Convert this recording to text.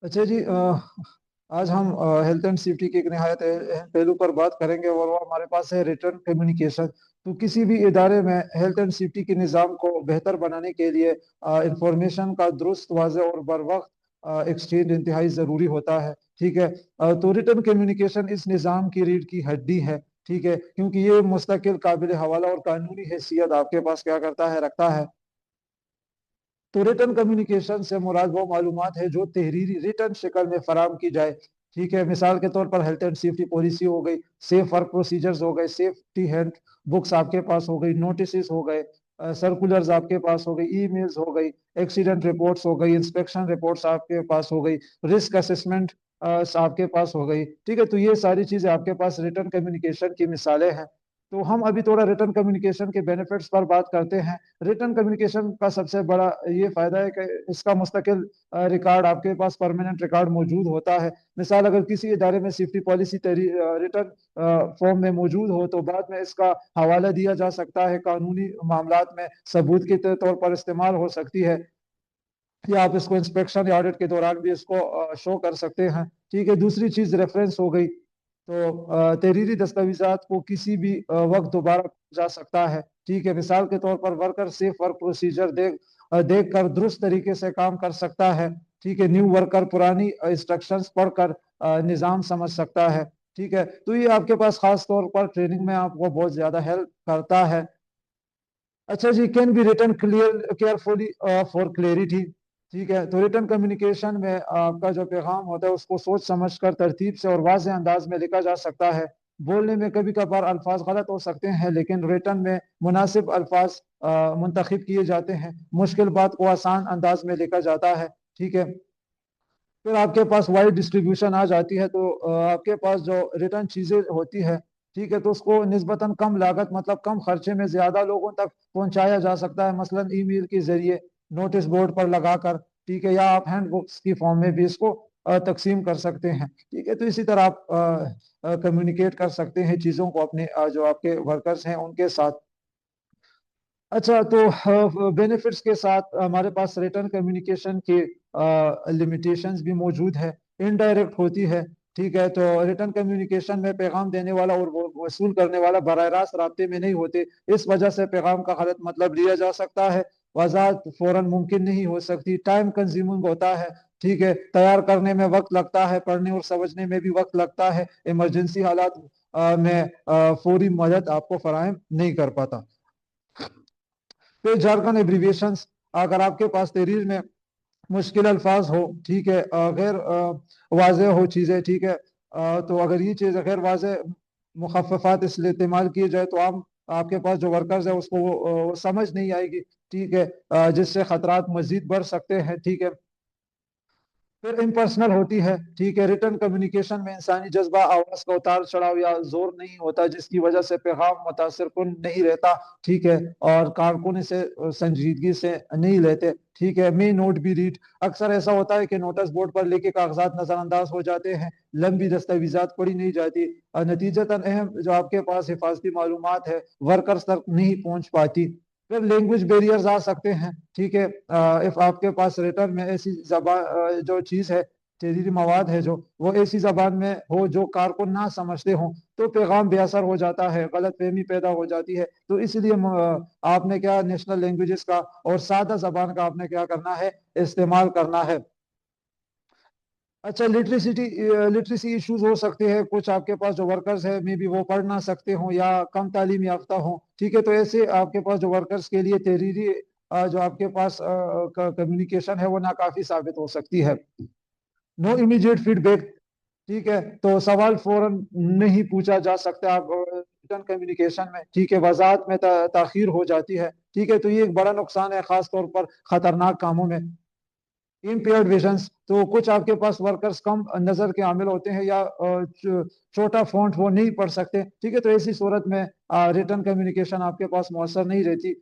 अच्छा जी, आज हम हेल्थ एंड सेफ्टी के एक नहायत अहम पहलू पर बात करेंगे और वो हमारे पास है रिटर्न कम्युनिकेशन। तो किसी भी इदारे में हेल्थ एंड सेफ्टी के निज़ाम को बेहतर बनाने के लिए इंफॉर्मेशन का दुरुस्त, वाज़ेह और बर वक्त एक्सचेंज इंतहाई ज़रूरी होता है। ठीक है। तो रिटर्न कम्युनिकेशन इस निज़ाम की रीढ़ की हड्डी है। ठीक है, क्योंकि ये मुस्तकिल, काबिल हवाला और कानूनी हैसियत आपके पास क्या करता है, रखता है। तो रिटर्न कम्युनिकेशन से मुराद वो मालूमात है जो तहरीरी रिटर्न शक्ल में फराम की जाए। ठीक है, मिसाल के तौर पर हेल्थ एंड सेफ्टी पॉलिसी हो गई, सेफ वर्क प्रोसीजर्स हो गए, सेफ्टी हैंड बुक्स आपके पास हो गई, नोटिस हो गए, सर्कुलर्स आपके पास हो गई, ईमेल्स हो गई, एक्सीडेंट रिपोर्ट्स हो गई, इंस्पेक्शन रिपोर्ट्स आपके पास हो गई, रिस्क असेसमेंट आपके पास हो गई। ठीक है, तो ये सारी चीजें आपके पास रिटर्न कम्युनिकेशन की मिसालें हैं। तो हम अभी थोड़ा रिटर्न कम्युनिकेशन के बेनिफिट्स पर बात करते हैं। रिटर्न कम्युनिकेशन का सबसे बड़ा ये फायदा है कि इसका मुस्तकिल रिकॉर्ड, आपके पास परमानेंट रिकॉर्ड मौजूद होता है। मिसाल, अगर किसी इदारे में सेफ्टी पॉलिसी रिटर्न फॉर्म में मौजूद हो तो बाद में इसका हवाला दिया जा सकता है, कानूनी मामलात में सबूत के तौर पर इस्तेमाल हो सकती है, या आप इसको इंस्पेक्शन या ऑडिट के दौरान भी इसको शो कर सकते हैं। ठीक है, दूसरी चीज रेफरेंस हो गई। तो तहरीरी दस्तावेजात को किसी भी वक्त दोबारा जा सकता है। ठीक है, मिसाल के तौर पर वर्कर सेफ वर्क प्रोसीजर देख कर दुरुस्त तरीके से काम कर सकता है। ठीक है, न्यू वर्कर पुरानी इंस्ट्रक्शंस पढ़कर निज़ाम समझ सकता है। ठीक है, तो ये आपके पास खास तौर पर ट्रेनिंग में आपको बहुत ज्यादा हेल्प करता है। अच्छा जी, can be written clear carefully for clarity. ठीक है, तो रिटन कम्युनिकेशन में आपका जो पैगाम होता है उसको सोच समझ कर तरतीब से और वाज़ेह अंदाज में लिखा जा सकता है। बोलने में कभी कभार अल्फाज गलत हो सकते हैं, लेकिन रिटन में मुनासिब अल्फाज मुंतखब किए जाते हैं, मुश्किल बात को आसान अंदाज में लिखा जाता है। ठीक है, फिर आपके पास वाइड डिस्ट्रीब्यूशन आ जाती है। तो आपके पास जो रिटर्न चीजें होती है, ठीक है, तो उसको निस्बतन कम लागत, मतलब कम खर्चे में ज्यादा लोगों तक पहुंचाया जा सकता है, मसलन ईमेल के जरिए, नोटिस बोर्ड पर लगाकर। ठीक है, या आप हैंड बुक्स की फॉर्म में भी इसको तकसीम कर सकते हैं। ठीक है, तो इसी तरह आप कम्युनिकेट कर सकते हैं चीज़ों को अपने जो आपके वर्कर्स हैं उनके साथ। अच्छा, तो बेनिफिट्स के साथ हमारे पास रिटर्न कम्युनिकेशन के लिमिटेशंस भी मौजूद है, इनडायरेक्ट होती है। ठीक है, तो रिटर्न कम्युनिकेशन में पैगाम देने वाला और वो वसूल करने वाला बराह रास्त राब्ते में नहीं होते। इस वजह से पैगाम का गलत मतलब लिया जा सकता है, वजाहत फौरन मुमकिन नहीं हो सकती, टाइम कंज्यूमिंग होता है। ठीक है, तैयार करने में वक्त लगता है, पढ़ने और समझने में भी वक्त लगता है, इमरजेंसी हालात में फौरी मदद आपको फराहम नहीं कर पाता। फिर जारगन एब्रीविएशंस, अगर आपके पास तहरीर में मुश्किल अल्फाज हो, ठीक है, गैर वाज़ेह हो चीज़ें, ठीक है, तो अगर ये चीज़ गैर वाज़ेह मुखफ़फ़ात इसलिए इस्तेमाल किए जाए तो आम आपके पास जो वर्कर्स है उसको वो समझ नहीं आएगी। ठीक है, जिससे खतरात मजीद बढ़ सकते हैं। ठीक है, फिर इम्पर्सनल होती है। ठीक है, रिटर्न कम्युनिकेशन में इंसानी जज्बा, आवाज का उतार चढ़ाव या जोर नहीं होता, जिसकी वजह से पैगाम मुतासिर कुन नहीं रहता। ठीक है, और कारकुन इसे संजीदगी से नहीं लेते। ठीक है, मे नोट बी रीड, अक्सर ऐसा होता है कि नोटिस बोर्ड पर लिखे कागजात नजरअंदाज हो जाते हैं, लंबी दस्तावेजात पढ़ी नहीं जाती, और नतीजतन अहम जो आपके पास हिफाजती मालूमात है वर्कर्स तक नहीं पहुंच पाती। फिर लैंग्वेज बैरियर्स आ सकते हैं। ठीक है, इफ आपके पास रिटर्न में ऐसी जबान जो चीज़ है, तहरीरी मवाद है जो वो ऐसी जबान में हो जो कारकुन ना समझते हो, तो पैगाम बेअसर हो जाता है, गलत फहमी पैदा हो जाती है। तो इसलिए आपने क्या, नेशनल लैंग्वेजेस का और सादा जबान का आपने क्या करना है, इस्तेमाल करना है। अच्छा, लिटरेसी इश्यूज हो सकते हैं, कुछ आपके पास जो वर्कर्स है मे बी वो पढ़ ना सकते हो या कम तालीम याफ्ता हो। ठीक है, तो ऐसे आपके पास जो वर्कर्स के लिए तहरीरी जो आपके पास कम्युनिकेशन है वो नाकाफी साबित हो सकती है। नो इमीडिएट फीडबैक, ठीक है, तो सवाल फौरन नहीं पूछा जा सकता आप रिटर्न कम्युनिकेशन में। ठीक है, वजाहत में ताखीर हो जाती है। ठीक है, तो ये एक बड़ा नुकसान है, खास तौर पर खतरनाक कामों में। इम्पेयर्ड विजन्स, तो कुछ आपके पास वर्कर्स कम नजर के आमिल होते हैं या छोटा फॉन्ट वो नहीं पढ़ सकते। ठीक है, तो ऐसी सूरत में रिटर्न कम्युनिकेशन आपके पास मौसर नहीं रहती।